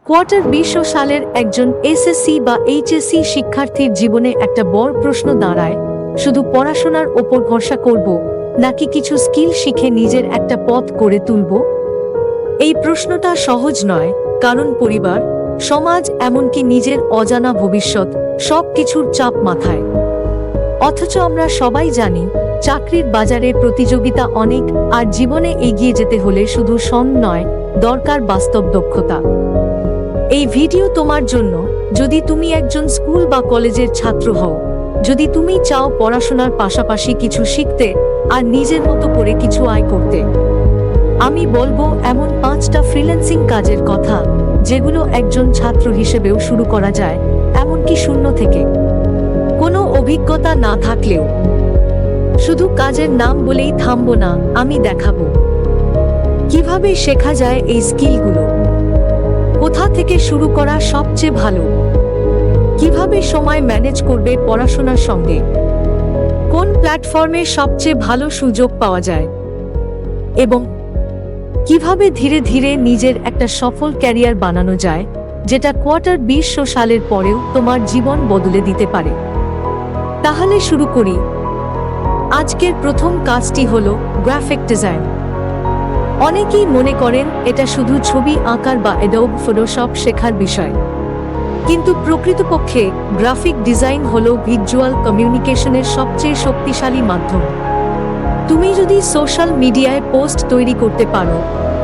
Quarter 20 সালের একজন SSC বা এইচএসসি শিক্ষার্থীর জীবনে একটা বড় প্রশ্ন দাঁড়ায়, শুধু পড়াশোনার ওপর ভরসা করব নাকি কিছু স্কিল শিখে নিজের একটা পথ গড়ে তুলব? এই প্রশ্নটা সহজ নয়, কারণ পরিবার, সমাজ, এমনকি নিজের অজানা ভবিষ্যৎ সবকিছুর চাপ মাথায়। অথচ আমরা সবাই জানি, চাকরির বাজারে প্রতিযোগিতা অনেক, আর জীবনে এগিয়ে যেতে হলে শুধু সন নয়, দরকার বাস্তব দক্ষতা। এই ভিডিও তোমার জন্য, যদি তুমি একজন স্কুল বা কলেজের ছাত্র হও, যদি তুমি চাও পড়াশোনার পাশাপাশি কিছু শিখতে আর নিজের মতো করে কিছু আয় করতে। আমি বলবো এমন 5টা ফ্রিল্যান্সিং কাজের কথা, যেগুলো একজন ছাত্র হিসেবেও শুরু করা যায়, এমনকি শূন্য থেকে, কোনো অভিজ্ঞতা না থাকলেও। শুধু কাজের নাম বলেই থামবো না, আমি দেখাবো কিভাবে শেখা যায় এই স্কিলগুলো, কোথা থেকে শুরু করা সবচেয়ে ভালো, কিভাবে সময় ম্যানেজ করবে পড়াশোনার সঙ্গে, কোন প্ল্যাটফর্মে সবচেয়ে ভালো সুযোগ পাওয়া যায়, এবং কিভাবে ধীরে ধীরে নিজের একটা সফল ক্যারিয়ার বানানো যায়, যেটা কোয়ার্টার 20 সালের পরেও তোমার জীবন বদলে দিতে পারে। তাহলে শুরু করি। আজকের প্রথম কাজটি হলো গ্রাফিক ডিজাইন। অনেকেই মনে করেন এটা শুধু ছবি আঁকার বা অ্যাডোব ফটোশপ শেখার বিষয়, কিন্তু প্রকৃতপক্ষে গ্রাফিক ডিজাইন হলো ভিজুয়াল কমিউনিকেশনের সবচেয়ে শক্তিশালী মাধ্যম। তুমি যদি সোশ্যাল মিডিয়ায় পোস্ট তৈরি করতে পারো,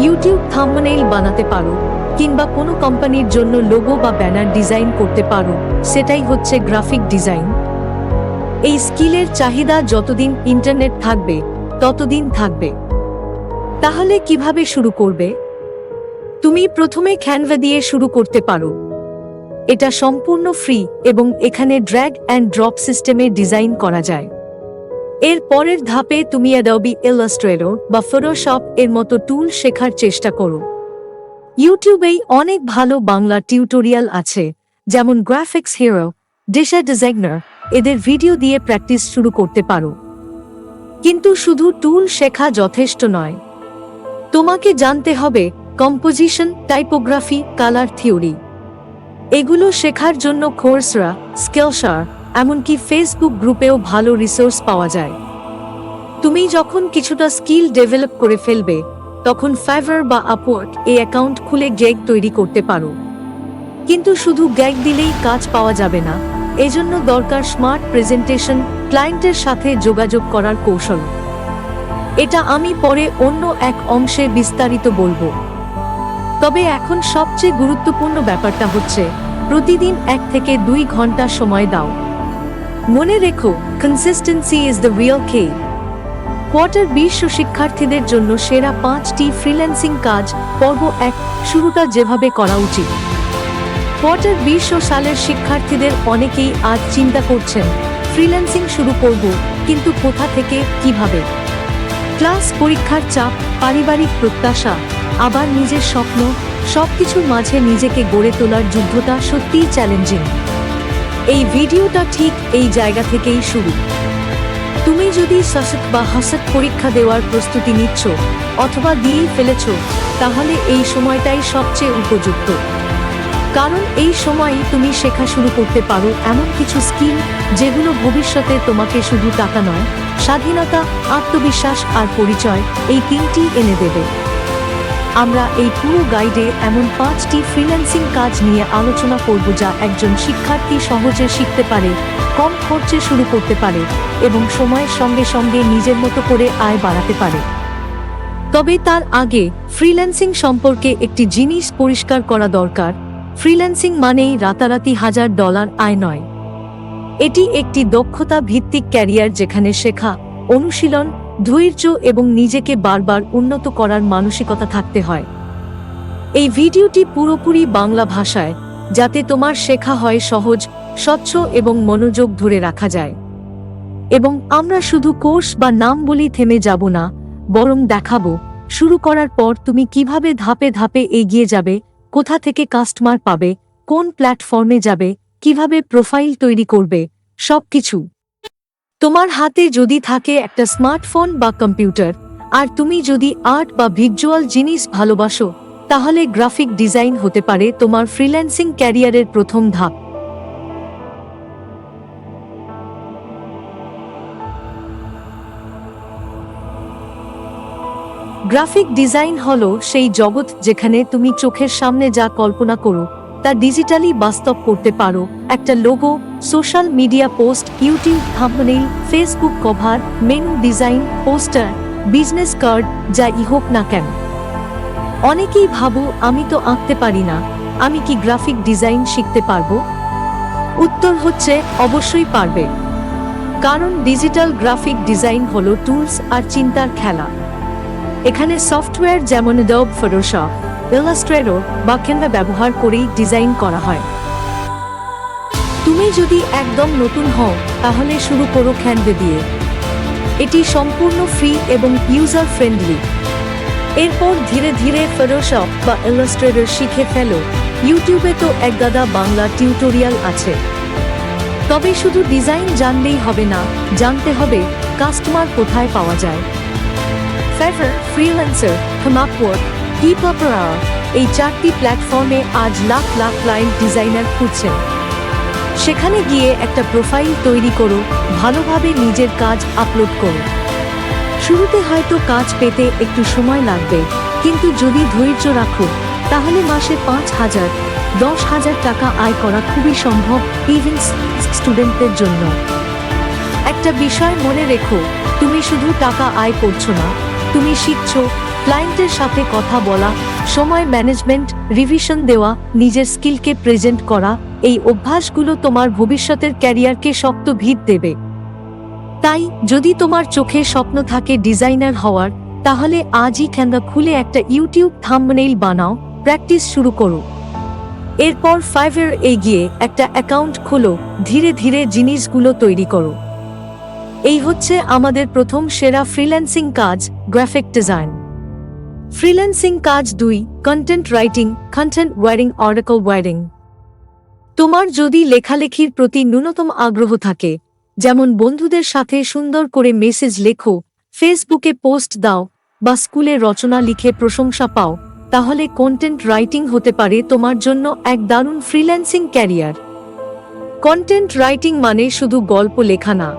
ইউটিউব থাম্বনেইল বানাতে পারো, কিংবা কোনো কোম্পানির জন্য লোগো বা ব্যানার ডিজাইন করতে পারো, সেটাই হচ্ছে গ্রাফিক ডিজাইন। এই স্কিলের চাহিদা যতদিন ইন্টারনেট থাকবে ততদিন থাকবে। তাহলে কিভাবে শুরু করবে? তুমি প্রথমে ক্যানভা দিয়ে শুরু করতে পারো। এটা সম্পূর্ণ ফ্রি এবং এখানে ড্র্যাগ অ্যান্ড ড্রপ সিস্টেমে ডিজাইন করা যায়। এর পরের ধাপে তুমি অ্যাডোবি ইলাস্ট্রেটর বা ফটোশপ এর মতো টুল শেখার চেষ্টা করো। ইউটিউবেই অনেক ভালো বাংলা টিউটোরিয়াল আছে, যেমন গ্রাফিক্স হিরো, ডিশা ডিজাইনার, এদের ভিডিও দিয়ে প্র্যাকটিস শুরু করতে পারো। কিন্তু শুধু টুল শেখা যথেষ্ট নয়, তোমাকে জানতে হবে কম্পোজিশন, টাইপোগ্রাফি, কালার থিওরি। এগুলো শেখার জন্য কোর্সরা, স্কিলশার, এমনকি ফেসবুক গ্রুপেও ভালো রিসোর্স পাওয়া যায়। তুমি যখন কিছুটা স্কিল ডেভেলপ করে ফেলবে, তখন ফাইভার বা আপওয়ার্ক এই অ্যাকাউন্ট খুলে গ্যাগ তৈরি করতে পারো। কিন্তু শুধু গ্যাগ দিলেই কাজ পাওয়া যাবে না, এজন্য দরকার স্মার্ট প্রেজেন্টেশন, ক্লায়েন্টের সাথে যোগাযোগ করার কৌশল। এটা আমি পরে অন্য এক অংশে বিস্তারিত বলবো। তবে এখন সবচেয়ে গুরুত্বপূর্ণ ব্যাপারটা হচ্ছে, প্রতিদিন 1 থেকে 2 ঘন্টা সময় দাও। মনে রেখো, consistency is the real K. Quarter 20 শিক্ষার্থীদের জন্য সেরা 5টি ফ্রিল্যান্সিং কাজ। পর্ব 1, শুরুটা যেভাবে করা উচিত। কোয়ার্টার 20 সালের শিক্ষার্থীদের অনেকেই আজ চিন্তা করছেন, ফ্রিল্যান্সিং শুরু করব, কিন্তু কোথা থেকে, কিভাবে? ক্লাস, পরীক্ষার চাপ, পারিবারিক প্রত্যাশা, আবার নিজের স্বপ্ন, সবকিছুর মাঝে নিজেকে গড়ে তোলার যুদ্ধটা সত্যিই চ্যালেঞ্জিং। এই ভিডিওটা ঠিক এই জায়গা থেকেই শুরু। তুমি যদি সাসক বা হাসক পরীক্ষা দেওয়ার প্রস্তুতি নিচ্ছ, অথবা দিয়েই ফেলেছ, তাহলে এই সময়টাই সবচেয়ে উপযুক্ত। কারণ এই সময়ই তুমি শেখা শুরু করতে পারো এমন কিছু স্কিল, যেগুলো ভবিষ্যতে তোমাকে শুধু টাকা নয়, স্বাধীনতা, আত্মবিশ্বাস আর পরিচয়, এই 3টি এনে দেবে। আমরা এই পুরো গাইডে এমন 5টি ফ্রিল্যান্সিং কাজ নিয়ে আলোচনা করব, যা একজন শিক্ষার্থী সহজে শিখতে পারে, কম খরচে শুরু করতে পারে, এবং সময়ের সঙ্গে সঙ্গে নিজের মতো করে আয় বাড়াতে পারে। তবে তার আগে ফ্রিল্যান্সিং সম্পর্কে একটি জিনিস পরিষ্কার করা দরকার। ফ্রিল্যান্সিং মানেই রাতারাতি $1000 আয় নয়। এটি একটি দক্ষতা ভিত্তিক ক্যারিয়ার, যেখানে শেখা, অনুশীলন, ধৈর্য এবং নিজেকে বারবার উন্নত করার মানসিকতা থাকতে হয়। এই ভিডিওটি পুরোপুরি বাংলা ভাষায়, যাতে তোমার শেখা হয় সহজ, স্বচ্ছ এবং মনোযোগ ধরে রাখা যায়। এবং আমরা শুধু কোর্স বা নাম বলি থেমে যাব না, বরং দেখাবো শুরু করার পর তুমি কিভাবে ধাপে ধাপে এগিয়ে যাবে, কোথা থেকে কাস্টমার পাবে, কোন প্ল্যাটফর্মে যাবে, কিভাবে প্রোফাইল তৈরি করবে, সবকিছু। তোমার হাতে যদি থাকে একটা স্মার্টফোন বা কম্পিউটার, আর তুমি যদি আর্ট বা ভিজুয়াল জিনিস ভালোবাসো, তাহলে গ্রাফিক ডিজাইন হতে পারে তোমার ফ্রিল্যান্সিং ক্যারিয়ারের প্রথম ধাপ। গ্রাফিক ডিজাইন হলো সেই জগৎ যেখানে তুমি চোখের সামনে যা কল্পনা করো তা ডিজিটালি বাস্তব করতে পারো। একটা logo, social media post, YouTube thumbnail, Facebook cover, menu design, poster, business card, যাই হোক না কেন। অনেকেই ভাবো আমি তো আঁকতে পারি না, আমি কি গ্রাফিক ডিজাইন শিখতে পারবো? উত্তর হচ্ছে অবশ্যই পারবে, কারণ ডিজিটাল গ্রাফিক ডিজাইন হলো টুলস আর চিন্তার খেলা। এখানে সফটওয়্যার যেমন অ্যাডোব ফটোশপ, ইলাস্ট্রেটর বা ক্যানভা ব্যবহার করেই ডিজাইন করা হয়। তুমি যদি একদম নতুন হও তাহলে শুরু করো ক্যানভা দিয়ে। এটি সম্পূর্ণ ফ্রি এবং ইউজার ফ্রেন্ডলি। এরপর ধীরে ধীরে ফটোশপ বা ইলাস্ট্রেটর শিখে ফেলো। ইউটিউবে তো একগাদা বাংলা টিউটোরিয়াল আছে। তবে শুধু ডিজাইন জানলেই হবে না, জানতে হবে কাস্টমার কোথায় পাওয়া যায়। ফাইভার, ফ্রিল্যান্সার, আপওয়ার্ক, কিপার, এই 4টি প্ল্যাটফর্মে আজ লাখ লাখ ক্লায়েন্ট ডিজাইনার খুঁজছেন। সেখানে গিয়ে একটা প্রোফাইল তৈরি করো, ভালোভাবে নিজের কাজ আপলোড করো। শুরুতে হয়তো কাজ পেতে একটু সময় লাগবে, কিন্তু যদি ধৈর্য রাখো তাহলে মাসে 5,000, 10,000 টাকা আয় করা খুবই সম্ভব, ইভেন স্টুডেন্টদের জন্য। একটা বিষয় মনে রেখো, তুমি শুধু টাকা আয় করছো না, তুমি শিখছো ক্লায়েন্টের সাথে কথা বলা, সময় ম্যানেজমেন্ট, রিভিশন দেওয়া, নিজের স্কিলকে প্রেজেন্ট করা। এই অভ্যাসগুলো তোমার ভবিষ্যতের ক্যারিয়ারকে শক্ত ভিত দেবে। তাই যদি তোমার চোখে স্বপ্ন থাকে ডিজাইনার হওয়ার, তাহলে আজই ক্যানভা খুলে একটা ইউটিউব থাম্বনেইল বানাও, প্র্যাকটিস শুরু করো। এরপর ফাইভার এগিয়ে একটা অ্যাকাউন্ট খোলো, ধীরে ধীরে জিনিসগুলো তৈরি করো। এই হচ্ছে আমাদের প্রথম সেরা ফ্রিল্যান্সিং কাজ, গ্রাফিক ডিজাইন। ফ্রিল্যান্সিং কাজ 2, content writing, content writing, article writing. তোমার যদি লেখালেখির প্রতি ন্যূনতম আগ্রহ থাকে, যেমন বন্ধুদের সাথে সুন্দর করে মেসেজ লেখো, ফেসবুকে পোস্ট দাও বা স্কুলে রচনা লিখে প্রশংসা পাও, তাহলে কন্টেন্ট রাইটিং হতে পারে তোমার জন্য এক দারুণ ফ্রিল্যান্সিং ক্যারিয়ার। কন্টেন্ট রাইটিং মানে শুধু গল্প লেখা না।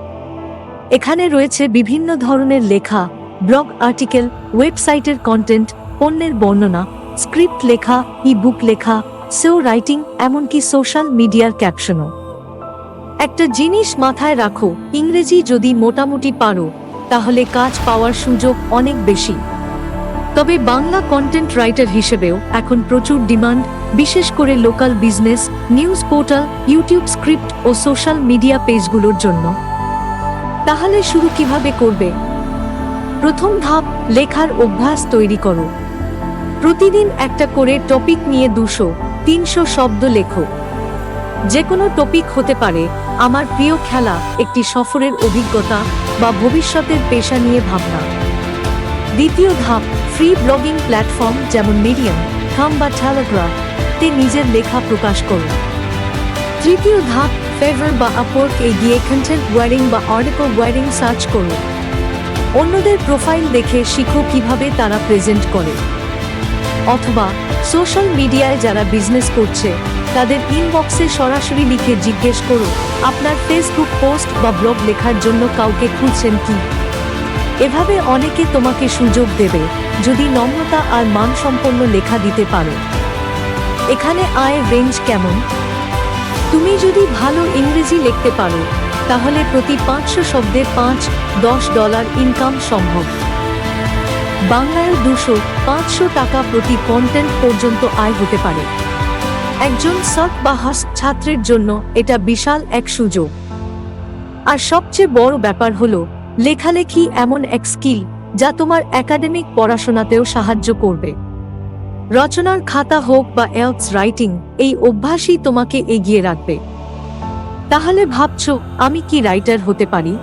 এখানে রয়েছে বিভিন্ন ধরনের লেখা, ব্লগ আর্টিকেল, ওয়েবসাইটের কন্টেন্ট, পণ্যের বর্ণনা, স্ক্রিপ্ট লেখা, ই-বুক লেখা, সেও রাইটিং, এমনকি সোশ্যাল মিডিয়ার ক্যাপশনও। একটা জিনিস মাথায় রাখো, ইংরেজি যদি মোটামুটি পারো তাহলে কাজ পাওয়ার সুযোগ অনেক বেশি। তবে বাংলা কন্টেন্ট রাইটার হিসেবেও এখন প্রচুর ডিমান্ড, বিশেষ করে local business, news portal, YouTube script ও সোশ্যাল মিডিয়া পেজগুলোর জন্য। তাহলে শুরু কিভাবে করবে? প্রথম ধাপ, লেখার অভ্যাস তৈরি করো। প্রতিদিন একটা করে টপিক নিয়ে 200-300 শব্দ লেখো। যে কোনো টপিক হতে পারে আমার প্রিয় খেলা, একটি সফরের অভিজ্ঞতা বা ভবিষ্যতের পেশা নিয়ে ভাবনা। দ্বিতীয় ধাপ, ফ্রি ব্লগিং প্ল্যাটফর্ম যেমন মিডিয়াম, থাম বা টেলিগ্রাফ তে নিজের লেখা প্রকাশ করো। তৃতীয় ধাপ, ফাইভার বা আপওয়ার্ক এ গিয়ে কন্টেন্ট ওয়ারিং বা আর্টিকেল ওয়ারিং সার্চ করো। অন্যদের প্রোফাইল দেখে শিখো কিভাবে তারা প্রেজেন্ট করে। অথবা সোশ্যাল মিডিয়ায় যারা বিজনেস করছে তাদের ইনবক্সে সরাসরি লিখে জিজ্ঞেস করো, আপনার ফেসবুক পোস্ট বা ব্লগ লেখার জন্য কাউকে খুঁজছেন কি? এভাবে অনেকে তোমাকে সুযোগ দেবে, যদি নম্রতা আর মানসম্পন্ন লেখা দিতে পারো। এখানে আয়ের রেঞ্জ কেমন? তুমি যদি ভালো ইংরেজি লিখতে পারো তাহলে প্রতি 500 শব্দে $5-10 ইনকাম সম্ভব। বাংলায় 200-500 টাকা প্রতি কন্টেন্ট পর্যন্ত আয় হতে পারে। একজন সাক বা হাস ছাত্রের জন্য এটা বিশাল এক সুযোগ। আর সবচেয়ে বড় ব্যাপার হলো, লেখালেখি এমন এক স্কিল যা তোমার একাডেমিক পড়াশোনাতেও সাহায্য করবে। রচনার খাতা হোক বা এলস রাইটিং, এই অভ্যাসই তোমাকে এগিয়ে রাখবে। তাহলে ভাবছো আমি কি রাইটার হতে পারি?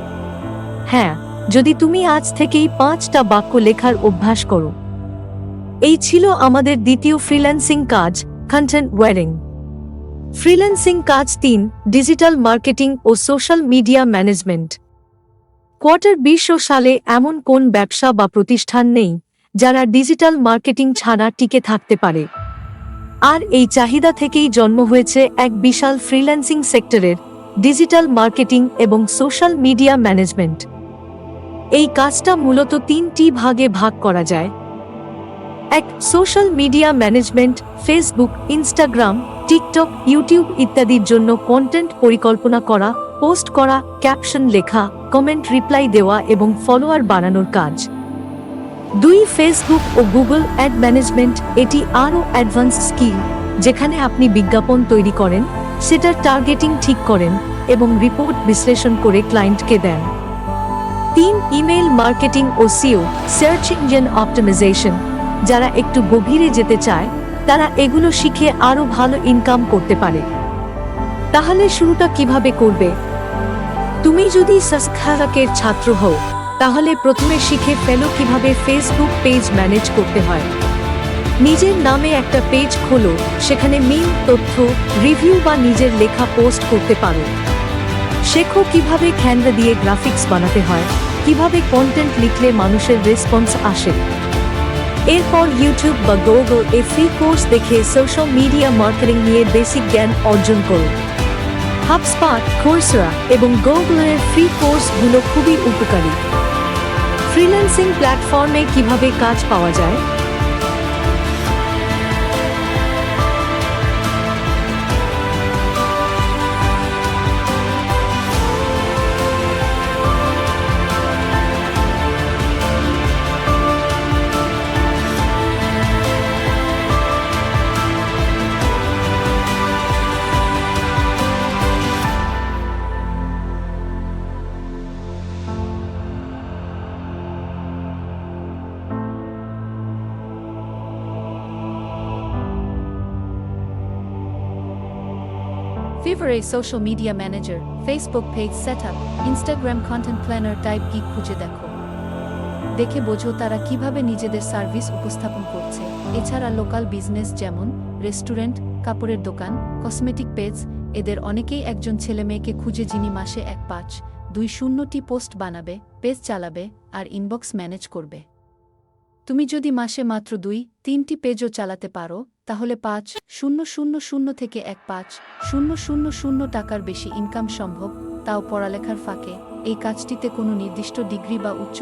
হ্যাঁ, যদি তুমি আজ থেকেই 5টা বাক্য লেখার অভ্যাস করো। এই ছিল আমাদের দ্বিতীয় ফ্রিল্যান্সিং কাজ, কন্টেন্ট ওয়ারিং। ফ্রিল্যান্সিং কাজ 3, ডিজিটাল মার্কেটিং ও সোশ্যাল মিডিয়া ম্যানেজমেন্ট। কোয়ার্টার 20 সালে এমন কোন ব্যবসা বা প্রতিষ্ঠান নেই যারা ডিজিটাল মার্কেটিং ছাড়া টিকে থাকতে পারে। আর এই চাহিদা থেকেই জন্ম হয়েছে এক বিশাল ফ্রিল্যান্সিং সেক্টরের, ডিজিটাল মার্কেটিং এবং সোশ্যাল মিডিয়া ম্যানেজমেন্ট। এই কাজটা মূলত 3টি ভাগে ভাগ করা যায়। 1. Social media management, Facebook, Instagram, TikTok, YouTube ইত্যাদির জন্য কন্টেন্ট পরিকল্পনা করা, পোস্ট করা, ক্যাপশন লেখা, কমেন্ট রিপ্লাই দেওয়া এবং ফলোয়ার বাড়ানোর কাজ। 2. ফেসবুক ও গুগল অ্যাড ম্যানেজমেন্ট, এটি আরও অ্যাডভান্স স্কিল, যেখানে আপনি বিজ্ঞাপন তৈরি করেন, সেটার টার্গেটিং ঠিক করেন এবং রিপোর্ট বিশ্লেষণ করে ক্লায়েন্টকে দেন। 3. ইমেইল মার্কেটিং ও সিও, সার্চ ইঞ্জিন অপটিমাইজেশন, যারা একটু গভীরে যেতে চায় তারা এগুলো শিখে আরও ভালো ইনকাম করতে পারে। তাহলে শুরুটা কিভাবে করবে? তুমি যদি সাবস্ক্রাইবের ছাত্র হও, তাহলে প্রথমে শিখে ফেলো কিভাবে ফেসবুক পেজ ম্যানেজ করতে হয়। নিজের নামে একটা পেজ খোলো, সেখানে মিম, তথ্য, রিভিউ বা নিজের লেখা পোস্ট করতে পারো। শেখো কিভাবে ক্যানভা দিয়ে গ্রাফিক্স বানাতে হয়, কিভাবে কন্টেন্ট লিখলে মানুষের রেসপন্স আসে। এরপর ইউটিউব বা গুগল এ ফ্রি কোর্স দেখে সোশ্যাল মিডিয়া মার্কেটিং নিয়ে বেসিক জ্ঞান অর্জন করো। হাবস্পট, কোর্সেরা এবং গুগলের ফ্রি কোর্সগুলো খুবই উপকারী। ফ্রিল্যান্সিং প্ল্যাটফর্মে কিভাবে কাজ পাওয়া যায়? Fiverr a social media manager, Facebook page setup, Instagram content planner type gig খুঁজে দেখে বোঝো তারা কিভাবে নিজেদের সার্ভিস উপস্থাপন করছে। এছাড়া লোকাল বিজনেস যেমন রেস্টুরেন্ট, কাপড়ের দোকান, কসমেটিক পেজ, এদের অনেকেই একজন ছেলে মেয়েকে খুঁজে যিনি মাসে 1-5-2-0টি পোস্ট বানাবে, পেজ চালাবে আর ইনবক্স ম্যানেজ করবে। তুমি যদি মাসে মাত্র 2-3টি পেজও চালাতে পারো, তাহলে 5,000 থেকে 1,5,000 টাকার বেশি ইনকাম সম্ভব, তাও পড়ালেখার ফাঁকে। এই কাজটিতে কোনো নির্দিষ্ট ডিগ্রি বা উচ্চ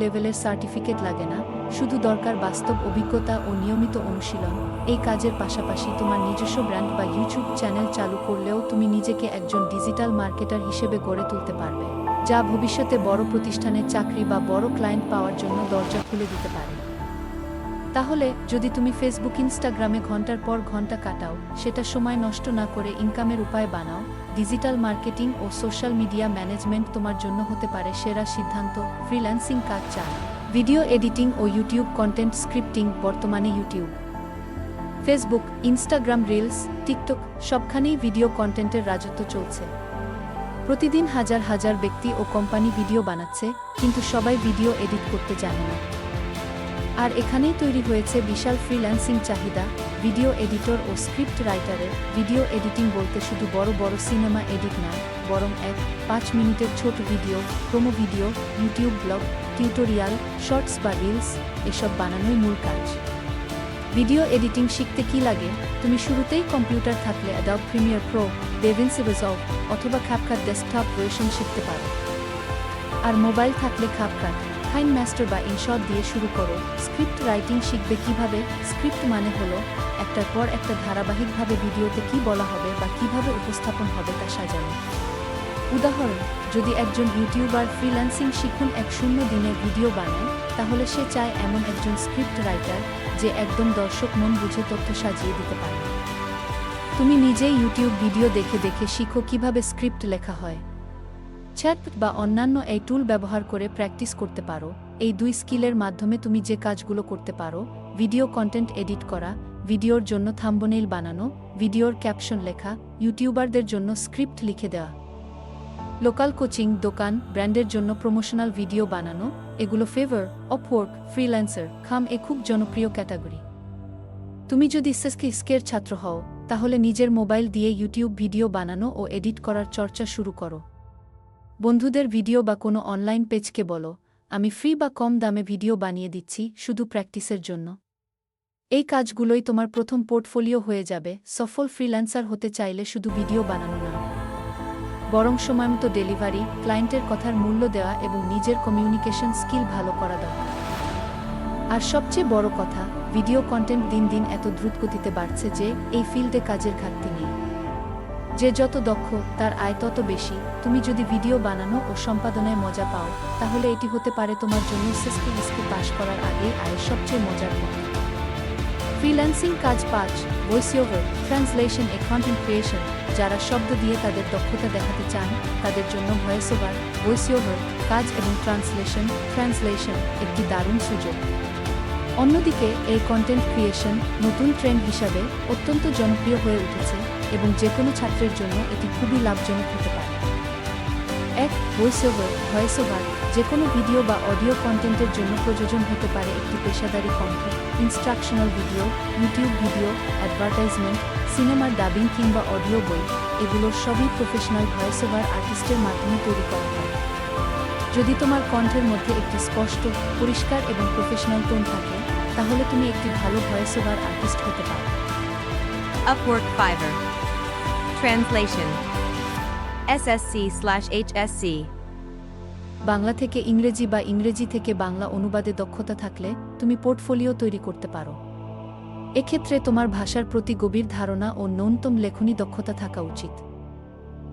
লেভেলের সার্টিফিকেট লাগে না, শুধু দরকার বাস্তব অভিজ্ঞতা ও নিয়মিত অনুশীলন। এই কাজের পাশাপাশি তোমার নিজস্ব ব্র্যান্ড বা ইউটিউব চ্যানেল চালু করলেও তুমি নিজেকে একজন ডিজিটাল মার্কেটার হিসেবে গড়ে তুলতে পারবে, যা ভবিষ্যতে বড় প্রতিষ্ঠানের চাকরি বা বড় ক্লায়েন্ট পাওয়ার জন্য দরজা খুলে দিতে পারে। তাহলে যদি তুমি ফেসবুক, ইনস্টাগ্রামে ঘন্টার পর ঘন্টা কাটাও, সেটা সময় নষ্ট না করে ইনকামের উপায় বানাও। ডিজিটাল মার্কেটিং ও সোশ্যাল মিডিয়া ম্যানেজমেন্ট তোমার জন্য হতে পারে সেরা সিদ্ধান্ত। ফ্রিল্যান্সিং কাজ চান? ভিডিও এডিটিং ও ইউটিউব কন্টেন্ট স্ক্রিপ্টিং। বর্তমানে YouTube, Facebook, Instagram reels, TikTok সবখানেই ভিডিও কন্টেন্টের রাজত্ব চলছে। প্রতিদিন হাজার হাজার ব্যক্তি ও কোম্পানি ভিডিও বানাচ্ছে, কিন্তু সবাই ভিডিও এডিট করতে জানে না। আর এখানেই তৈরি হয়েছে বিশাল ফ্রিল্যান্সিং চাহিদা, ভিডিও এডিটর ও স্ক্রিপ্ট রাইটারের। ভিডিও এডিটিং বলতে শুধু বড় বড় সিনেমা এডিট নয়, বরং 1-5 মিনিটের ছোট video, promo video, YouTube vlog, tutorial, shorts বা রিলস এসব বানানোই মূল কাজ। ভিডিও এডিটিং শিখতে কি লাগে? তুমি শুরুতেই কম্পিউটার থাকলে অ্যাডোব প্রিমিয়ার প্রো, ডেভিন্সি রিজলভ অথবা ক্যাপকাট ডেস্কটপ ভার্সন শিখতে পারো। আর মোবাইল থাকলে ক্যাপকাট, কাইনমাস্টার বা ইনশট দিয়ে শুরু করো। স্ক্রিপ্ট রাইটিং শিখবে কিভাবে? স্ক্রিপ্ট মানে হলো একটার পর একটা ধারাবাহিকভাবে ভিডিওতে কি বলা হবে বা কিভাবে উপস্থাপন হবে তা সাজানো। উদাহরণ, যদি একজন ইউটিউবার ফ্রিল্যান্সিং শিখুন 1-0 দিনে ভিডিও বানায়, তাহলে সে চায় এমন একজন স্ক্রিপ্ট রাইটার যে একদম দর্শক মন বুঝে তথ্য সাজিয়ে দিতে পারে। তুমি নিজেই ইউটিউব ভিডিও দেখে দেখে শিখো কিভাবে স্ক্রিপ্ট লেখা হয়। চ্যাটবট বা অন্যান্য এই টুল ব্যবহার করে প্র্যাকটিস করতে পারো। এই 2 স্কিলের মাধ্যমে তুমি যে কাজগুলো করতে পারো: ভিডিও কন্টেন্ট এডিট করা, ভিডিওর জন্য থাম্বনেইল বানানো, ভিডিওর ক্যাপশন লেখা, ইউটিউবারদের জন্য স্ক্রিপ্ট লিখে দেওয়া, লোকাল কোচিং, দোকান, ব্র্যান্ডের জন্য প্রমোশনাল ভিডিও বানানো, এগুলো ফিভার, আপওয়ার্ক, ফ্রিল্যান্সার, এ খুব জনপ্রিয় ক্যাটাগরি। তুমি যদি স্কের ছাত্র হও, তাহলে নিজের মোবাইল দিয়ে ইউটিউব ভিডিও বানানো ও এডিট করার চর্চা শুরু করো। বন্ধুদের ভিডিও বা কোনো অনলাইন পেজকে বলো, আমি ফ্রি বা কম দামে ভিডিও বানিয়ে দিচ্ছি শুধু প্র্যাকটিসের জন্য। এই কাজগুলোই তোমার প্রথম পোর্টফোলিও হয়ে যাবে। সফল ফ্রিল্যান্সার হতে চাইলে শুধু ভিডিও বানানো না, বরং সময়মতো ডেলিভারি, ক্লায়েন্টের কথার মূল্য দেওয়া এবং নিজের কমিউনিকেশন স্কিল ভালো করা দরকার। আর সবচেয়ে বড় কথা, ভিডিও কন্টেন্ট দিন দিন এত দ্রুতগতিতে বাড়ছে যে এই ফিল্ডে কাজের ঘাটতি নেই। যে যত দক্ষ তার আয় তত বেশি। তুমি যদি ভিডিও বানানো ও সম্পাদনায় মজা পাও, তাহলে এটি হতে পারে তোমার জন্য এসএসসি পাস করার আগেই আয়ের সবচেয়ে মজার পথ। ফ্রিল্যান্সিং কাজ 5, ভয়েস ওভার, ট্রান্সলেশন এ কন্টেন্ট ক্রিয়েশন। যারা শব্দ দিয়ে তাদের দক্ষতা দেখাতে চান, তাদের জন্য ভয়েস ওভার কাজ এবং ট্রান্সলেশন একটি দারুণ সুযোগ। অন্যদিকে এই কন্টেন্ট ক্রিয়েশন নতুন ট্রেন্ড হিসাবে অত্যন্ত জনপ্রিয় হয়ে উঠেছে এবং যে কোনো ছাত্রের জন্য এটি খুবই লাভজনক হতে পারে। 1. ভয়েস ওভার যে কোনো ভিডিও বা অডিও কন্টেন্টের জন্য প্রযোজন হতে পারে একটি পেশাদারী কণ্ঠ, instructional video, YouTube video, advertisement, সিনেমার ডাবিং কিংবা অডিও বই। এগুলোর সবই প্রফেশনাল ভয়েস ওভার আর্টিস্টের মাধ্যমে তৈরি করা হয়। যদি তোমার কণ্ঠের মধ্যে একটি স্পষ্ট, পরিষ্কার এবং প্রফেশনাল টোন থাকে, তাহলে তুমি একটি ভালো ভয়েস ওভার আর্টিস্ট হতে পারো। Upwork Fiverr. Translation SSC/HSC. Bangla থেকে ইংরেজি বা ইংরেজি থেকে বাংলা অনুবাদে দক্ষতা থাকলে তুমি পোর্টফোলিও তৈরি করতে পারো। এক্ষেত্রে তোমার ভাষার প্রতি গভীর ধারণা ও ন্যূনতম লেখনী দক্ষতা থাকা উচিত।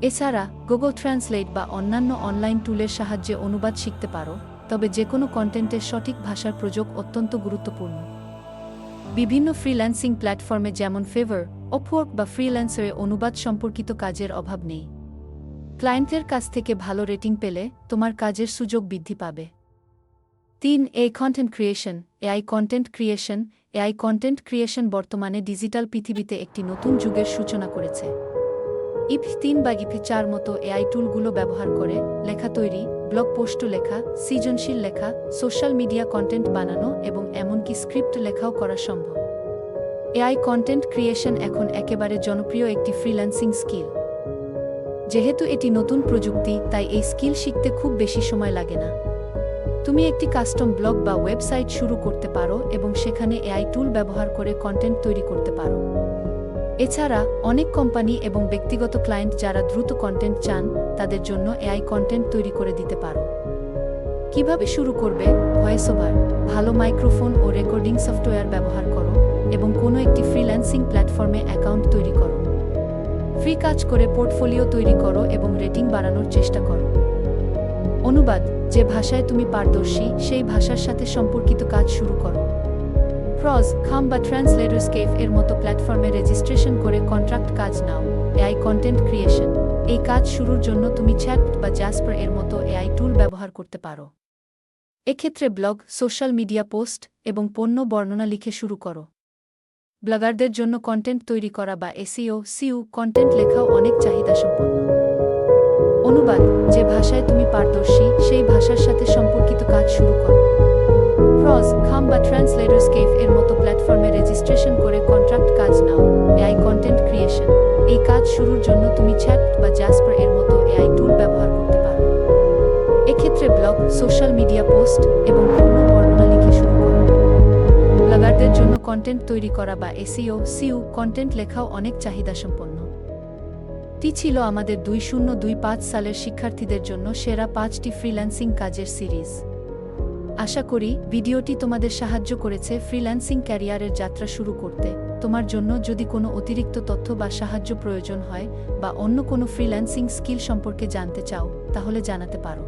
এছাড়া গুগল ট্রান্সলেট বা অন্যান্য অনলাইন টুলের সাহায্যে অনুবাদ শিখতে পারো, তবে যে কোনো কন্টেন্টের সঠিক ভাষার প্রয়োগ অত্যন্ত গুরুত্বপূর্ণ। বিভিন্ন ফ্রিল্যান্সিং প্ল্যাটফর্মে যেমন ফেভার, আপওয়ার্ক বা ফ্রিল্যান্সারে অনুবাদ সম্পর্কিত কাজের অভাব নেই। ক্লায়েন্টের কাছ থেকে ভালো রেটিং পেলে তোমার কাজের সুযোগ বৃদ্ধি পাবে। 3. এআই কন্টেন্ট ক্রিয়েশন বর্তমানে ডিজিটাল পৃথিবীতে একটি নতুন যুগের সূচনা করেছে। IP3 বা IP4 মতো এআই টুলগুলো ব্যবহার করে লেখা তৈরি, ব্লগ পোস্ট লেখা, সৃজনশীল লেখা, সোশ্যাল মিডিয়া কন্টেন্ট বানানো এবং এমনকি স্ক্রিপ্ট লেখাও করা সম্ভব। এআই কন্টেন্ট ক্রিয়েশন এখন একেবারে জনপ্রিয় একটি ফ্রিল্যান্সিং স্কিল। যেহেতু এটি নতুন প্রযুক্তি, তাই এই স্কিল শিখতে খুব বেশি সময় লাগে না। তুমি একটি কাস্টম ব্লগ বা ওয়েবসাইট শুরু করতে পারো এবং সেখানে এআই টুল ব্যবহার করে কন্টেন্ট তৈরি করতে পারো। এছাড়া অনেক কোম্পানি এবং ব্যক্তিগত ক্লায়েন্ট যারা দ্রুত কন্টেন্ট চান, তাদের জন্য এআই কন্টেন্ট তৈরি করে দিতে পারো। কিভাবে শুরু করবে? ভয়েস ওভার, ভালো মাইক্রোফোন ও রেকর্ডিং সফটওয়্যার ব্যবহার করো এবং কোনো একটি ফ্রিল্যান্সিং প্ল্যাটফর্মে অ্যাকাউন্ট তৈরি করো। ফ্রি কাজ করে পোর্টফোলিও তৈরি করো এবং রেটিং বাড়ানোর চেষ্টা করো। অনুবাদ, যে ভাষায় তুমি পারদর্শী সেই ভাষার সাথে সম্পর্কিত কাজ শুরু করো। খাম বা ট্রান্সলেটরস্কেপ এর মতো প্ল্যাটফর্মে রেজিস্ট্রেশন করে কন্ট্রাক্ট কাজ নাও। এআই কন্টেন্ট ক্রিয়েশন এই কাজ শুরুর জন্য তুমি চ্যাট বা জাসপার এর মতো এআই টুল ব্যবহার করতে পারো। এক্ষেত্রে ব্লগ, সোশ্যাল মিডিয়া পোস্ট এবং পণ্য বর্ণনা লিখে শুরু করো। ব্লগারদের জন্য কন্টেন্ট তৈরি করা বা SEO কন্টেন্ট লেখাও অনেক চাহিদাসম্পন্ন। অনুবাদ, যে ভাষায় তুমি পারদর্শী সেই ভাষার সাথে সম্পর্কিত কাজ শুরু করো। খাম বা ট্রান্সলেটরস্কেপ এর মতো প্ল্যাটফর্মে রেজিস্ট্রেশন করে কন্ট্রাক্ট কাজ নাও। এআই কন্টেন্ট ক্রিয়েশন এই কাজ শুরুর জন্য তুমি চ্যাট বা জাসপার এর মতো এআই টুল ব্যবহার করতে পারো। এক্ষেত্রে ব্লগ, সোশ্যাল মিডিয়া পোস্ট এবং পণ্য বর্ণনা লিখে শুরু করো। ব্লগারদের জন্য কন্টেন্ট তৈরি করা বা SEO কন্টেন্ট লেখাও অনেক চাহিদাসম্পন্ন। টি ছিল আমাদের 2025 সালের শিক্ষার্থীদের জন্য সেরা 5টি ফ্রিল্যান্সিং কাজের সিরিজ। আশা করি ভিডিওটি তোমাদের সাহায্য করেছে ফ্রিল্যান্সিং ক্যারিয়ারের যাত্রা শুরু করতে। তোমার জন্য যদি কোনো অতিরিক্ত তথ্য বা সাহায্য প্রয়োজন হয় বা অন্য কোনো ফ্রিল্যান্সিং স্কিল সম্পর্কে জানতে চাও, তাহলে জানাতে পারো।